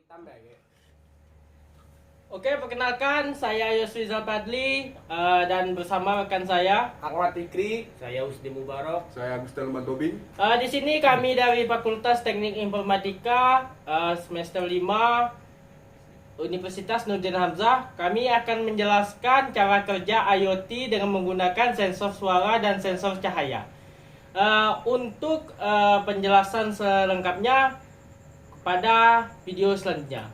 Tambah ya. Oke, perkenalkan saya Yosfi Zalpadli dan bersama rekan saya Ahmad Fikri, saya Usdi Mubarok. Saya Agustin Tobing. Di sini kami dari Fakultas Teknik Informatika semester 5 Universitas Nurdin Hamzah. Kami akan menjelaskan cara kerja IoT dengan menggunakan sensor suara dan sensor cahaya. Untuk penjelasan selengkapnya pada video selanjutnya.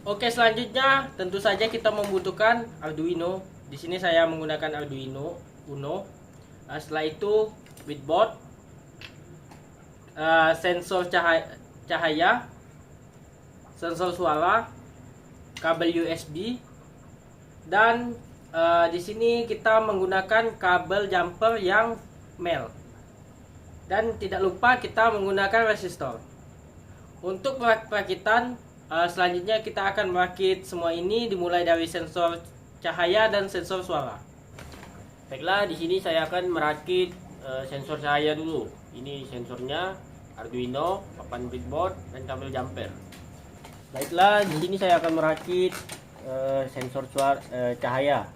Oke, selanjutnya tentu saja kita membutuhkan Arduino. Di sini saya menggunakan Arduino Uno. Setelah itu breadboard, sensor cahaya, sensor suara, kabel USB, dan di sini kita menggunakan kabel jumper yang male. Dan tidak lupa kita menggunakan resistor. Untuk perakitan selanjutnya kita akan merakit semua ini dimulai dari sensor cahaya dan sensor suara. baiklah di sini saya akan merakit sensor cahaya dulu. Ini sensornya, Arduino, papan breadboard, dan kabel jumper. Baiklah, di sini saya akan merakit sensor cahaya.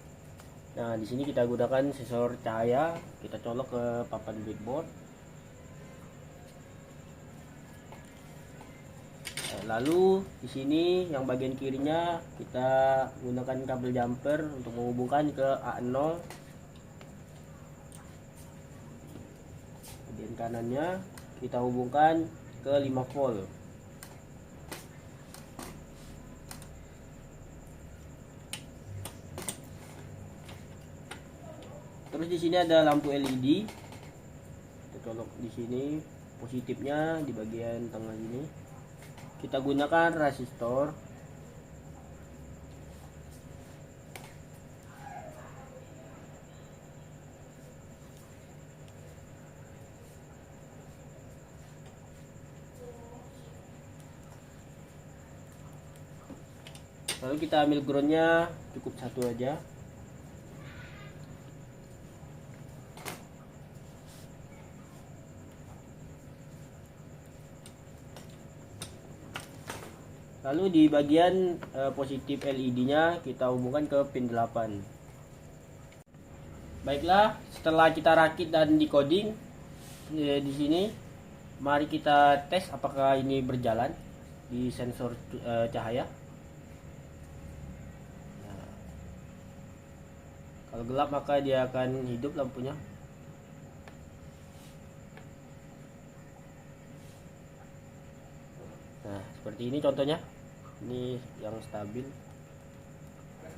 Nah, di sini kita gunakan sensor cahaya, kita colok ke papan breadboard. Lalu di sini yang bagian kirinya kita gunakan kabel jumper untuk menghubungkan ke A0. Bagian kanannya kita hubungkan ke 5 volt. Terus di sini ada lampu LED. Kita colok di sini, positifnya di bagian tengah ini. Kita gunakan resistor. Lalu kita ambil groundnya, cukup satu aja. Lalu di bagian positif LED-nya kita hubungkan ke pin 8. Baiklah, setelah kita rakit dan decoding di sini, mari kita tes apakah ini berjalan di sensor cahaya. Nah, kalau gelap maka dia akan hidup lampunya. Nah, seperti ini contohnya. Ini yang stabil.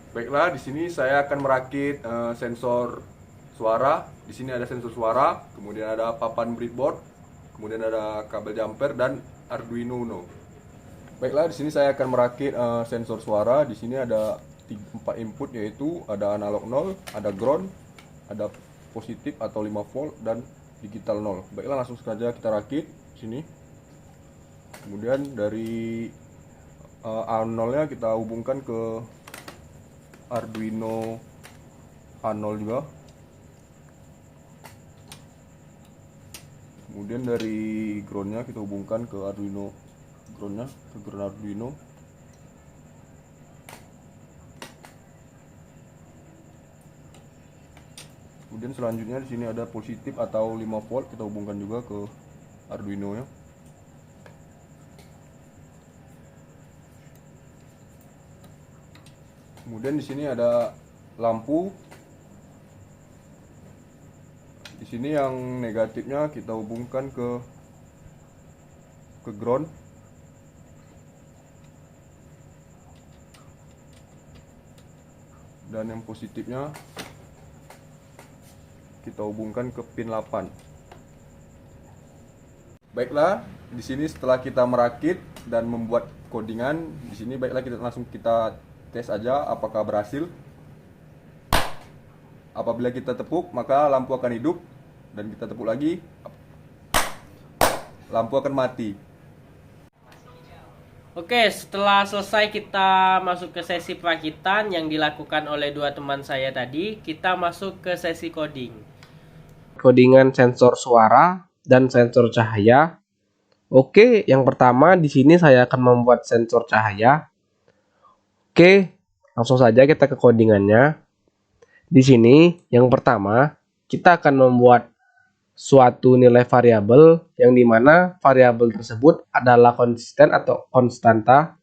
Baiklah, di sini saya akan merakit sensor suara. Di sini ada sensor suara, kemudian ada papan breadboard, kemudian ada kabel jumper dan Arduino Uno. Baiklah, di sini saya akan merakit sensor suara. Di sini ada 4 input, yaitu ada analog 0, ada ground, ada positif atau 5 volt dan digital 0. Baiklah, langsung saja kita rakit di sini. Kemudian dari A0 nya kita hubungkan ke Arduino A0 juga. Kemudian dari groundnya kita hubungkan ke Arduino groundnya, ke ground Arduino. Kemudian selanjutnya di sini ada positif atau 5 volt, kita hubungkan juga ke Arduino nya. Kemudian di sini ada lampu. Di sini yang negatifnya kita hubungkan ke ground. Dan yang positifnya kita hubungkan ke pin 8. Baiklah, di sini setelah kita merakit dan membuat codingan, di sini baiklah kita langsung tes aja apakah berhasil. Apabila kita tepuk, maka lampu akan hidup, dan kita tepuk lagi, lampu akan mati. Oke, setelah selesai kita masuk ke sesi perakitan yang dilakukan oleh dua teman saya tadi, kita masuk ke sesi coding. Codingan sensor suara dan sensor cahaya Oke, yang pertama di sini saya akan membuat sensor cahaya. Oke, langsung saja kita ke codingannya. Di sini yang pertama kita akan membuat suatu nilai variabel yang dimana variabel tersebut adalah konsisten atau konstanta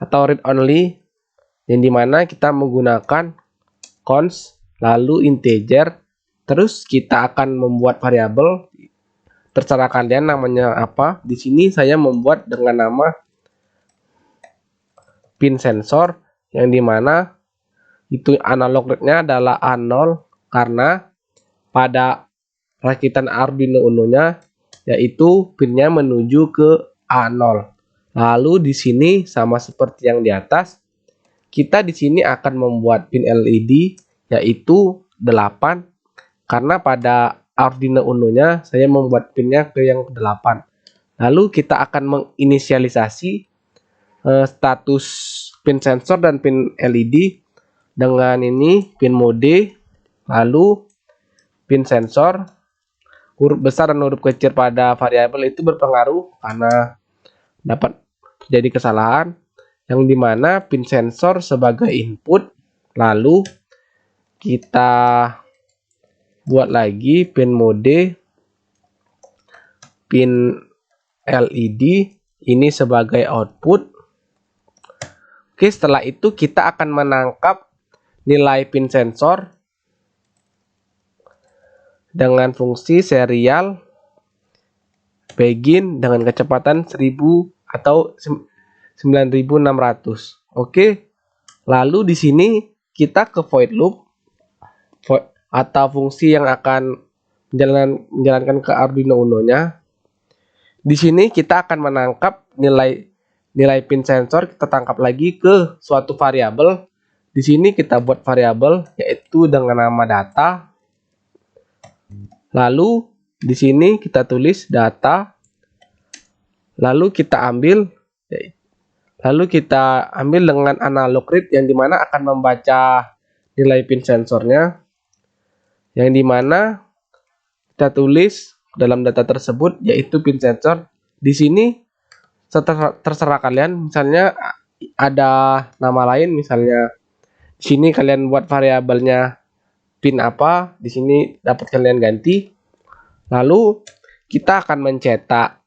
atau read only, yang dimana kita menggunakan const lalu integer, terus kita akan membuat variabel, terserah kalian namanya apa. Di sini saya membuat dengan nama pin sensor, yang dimana itu analog rate-nya adalah A0 karena pada rakitan Arduino Uno-nya yaitu pinnya menuju ke A0. Lalu di sini sama seperti yang di atas, kita di sini akan membuat pin LED yaitu 8 karena pada Arduino Uno-nya saya membuat pinnya ke yang 8. Lalu kita akan menginisialisasi status pin sensor dan pin LED dengan ini pin mode, lalu pin sensor. Huruf besar dan huruf kecil pada variabel itu berpengaruh karena dapat terjadi kesalahan, yang dimana pin sensor sebagai input, lalu kita buat lagi pin mode, pin LED ini sebagai output. Oke, setelah itu kita akan menangkap nilai pin sensor dengan fungsi serial begin dengan kecepatan 1000 atau 9600. Oke. Lalu di sini kita ke void loop atau fungsi yang akan menjalankan ke Arduino Uno-nya. Di sini kita akan menangkap nilai pin sensor, kita tangkap lagi ke suatu variabel. Di sini kita buat variabel yaitu dengan nama data. Lalu di sini kita tulis data. Lalu kita ambil dengan analog read, yang dimana akan membaca nilai pin sensornya, yang dimana kita tulis dalam data tersebut yaitu pin sensor. Di sini terserah kalian, misalnya ada nama lain, misalnya di sini kalian buat variabelnya pin apa, di sini dapat kalian ganti. Lalu kita akan mencetak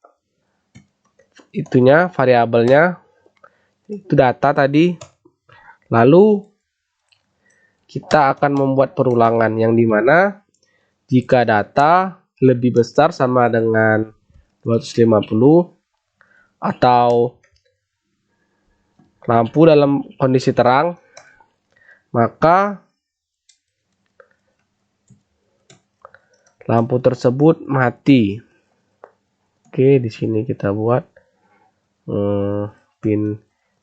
itunya variabelnya itu data tadi. Lalu kita akan membuat perulangan yang dimana jika data lebih besar sama dengan 250 atau lampu dalam kondisi terang, maka lampu tersebut mati. Oke, di sini kita buat pin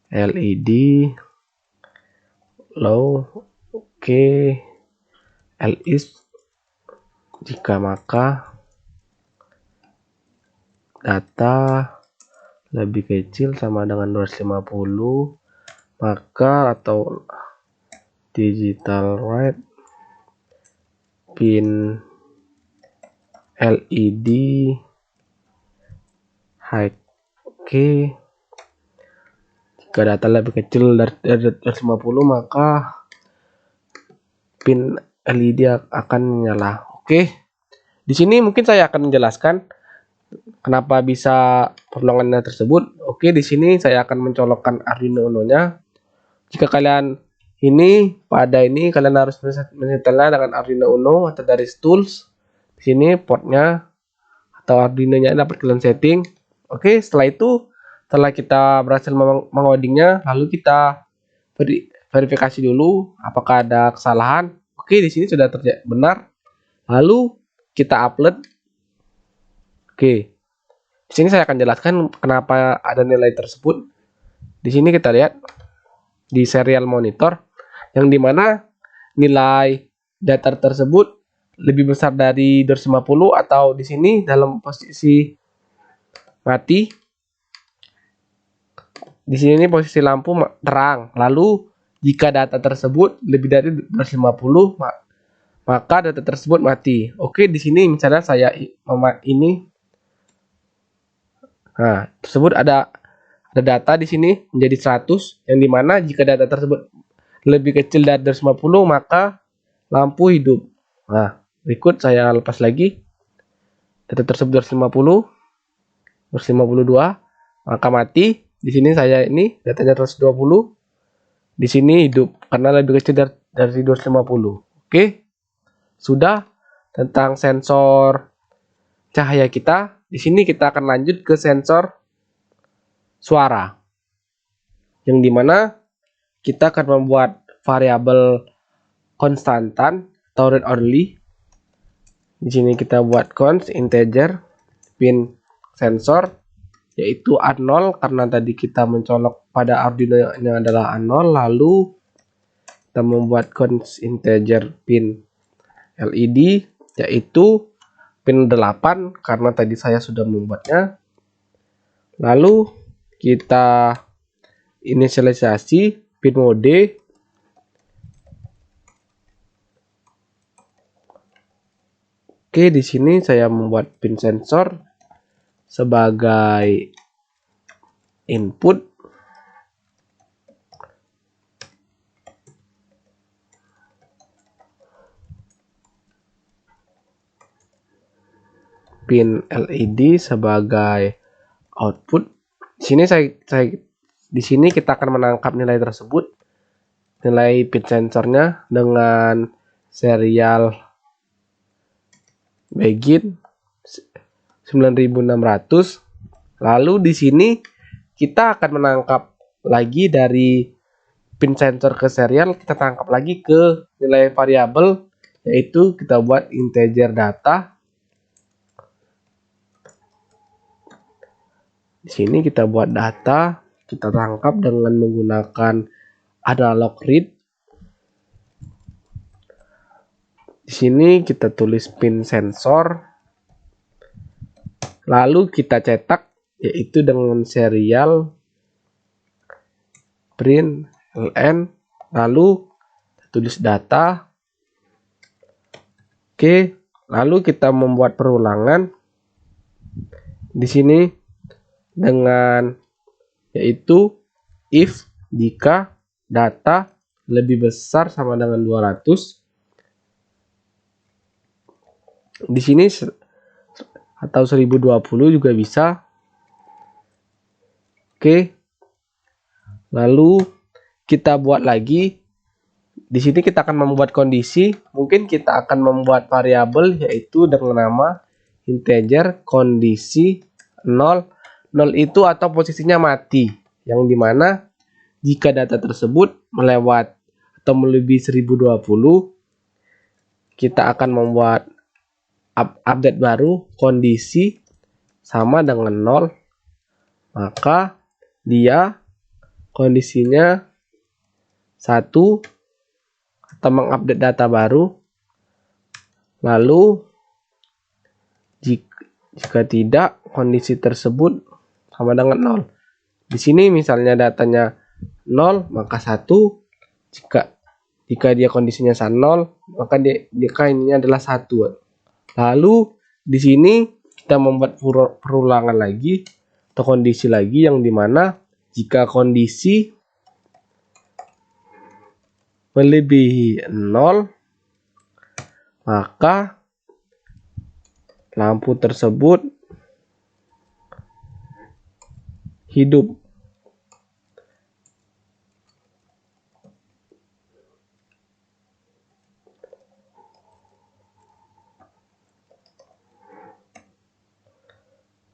LED low. Oke, else jika maka data lebih kecil sama dengan 250, maka atau digital write pin LED high. Oke, jika data lebih kecil dari 250 maka pin LED akan nyala. Oke, di sini mungkin saya akan menjelaskan kenapa bisa perulangannya tersebut. Oke, di sini saya akan mencolokkan Arduino Uno-nya. Jika kalian kalian harus menyetelnya dengan Arduino Uno atau dari tools. Di sini portnya atau Arduino-nya dapat kalian setting. Oke, setelah kita berhasil mengodingnya, lalu kita verifikasi dulu apakah ada kesalahan. Oke, di sini sudah benar. Lalu kita upload. Oke, di sini saya akan jelaskan kenapa ada nilai tersebut. Di sini kita lihat di serial monitor, yang dimana nilai data tersebut lebih besar dari 250 atau di sini dalam posisi mati. Di sini posisi lampu terang. Lalu jika data tersebut lebih dari 250, maka data tersebut mati. Oke, di sini misalnya saya Nah, tersebut ada data di sini menjadi 100, yang dimana jika data tersebut lebih kecil dari 250 maka lampu hidup. Nah, berikut saya lepas lagi. Data tersebut 250, 252, maka mati. Di sini saya ini datanya 220, di sini hidup karena lebih kecil dari 250. Oke, sudah tentang sensor cahaya kita. Di sini kita akan lanjut ke sensor suara, yang dimana kita akan membuat variabel konstantan atau read only. Di sini kita buat const integer pin sensor, yaitu A0 karena tadi kita mencolok pada Arduino ini adalah A0. Lalu kita membuat const integer pin LED, yaitu pin 8 karena tadi saya sudah membuatnya. Lalu kita inisialisasi pin mode. Oke, di sini saya membuat pin sensor sebagai input. Pin LED sebagai output. Di sini kita akan menangkap nilai tersebut, nilai pin sensornya dengan serial begin 9600. Lalu di sini kita akan menangkap lagi dari pin sensor ke serial, kita tangkap lagi ke nilai variabel, yaitu kita buat integer data. Di sini kita buat data, kita tangkap dengan menggunakan analog read. Di sini kita tulis pin sensor, lalu kita cetak, yaitu dengan serial print ln, lalu tulis data. Oke, lalu kita membuat perulangan di sini dengan yaitu if jika data lebih besar sama dengan 200. Di sini atau 1020 juga bisa. Oke. Lalu kita buat lagi. Di sini kita akan membuat kondisi. Mungkin kita akan membuat variabel yaitu dengan nama integer kondisi 0. 0 itu atau posisinya mati, yang dimana jika data tersebut melewat atau melebihi 1020, kita akan membuat update baru kondisi sama dengan 0, maka dia kondisinya 1 atau mengupdate data baru. Lalu jika tidak, kondisi tersebut sama dengan 0. Di sini misalnya datanya 0 maka 1. Jika dia kondisinya 0 maka jika ininya adalah 1. Lalu di sini kita membuat perulangan lagi atau kondisi lagi, yang dimana jika kondisi melebihi 0 maka lampu tersebut hidup.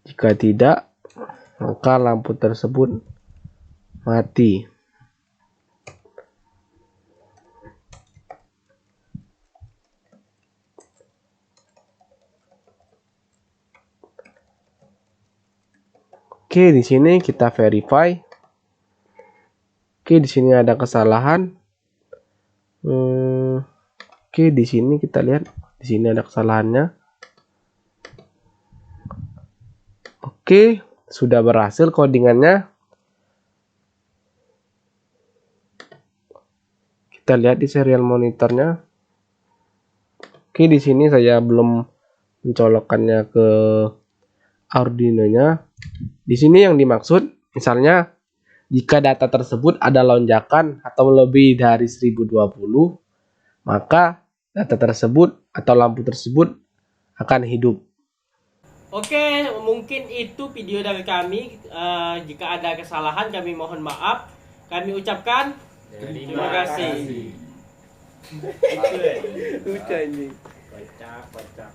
Jika tidak, maka lampu tersebut mati. Oke, di sini kita verify. Oke, di sini ada kesalahan. Oke, di sini kita lihat, di sini ada kesalahannya. Oke, sudah berhasil codingannya. Kita lihat di serial monitornya. Oke, di sini saya belum mencolokkannya ke Arduino-nya. Di sini yang dimaksud misalnya jika data tersebut ada lonjakan atau lebih dari 1020, maka data tersebut atau lampu tersebut akan hidup. Oke, mungkin itu video dari kami. Jika ada kesalahan kami mohon maaf. Kami ucapkan terima kasih. Lucu anjing. Kocak.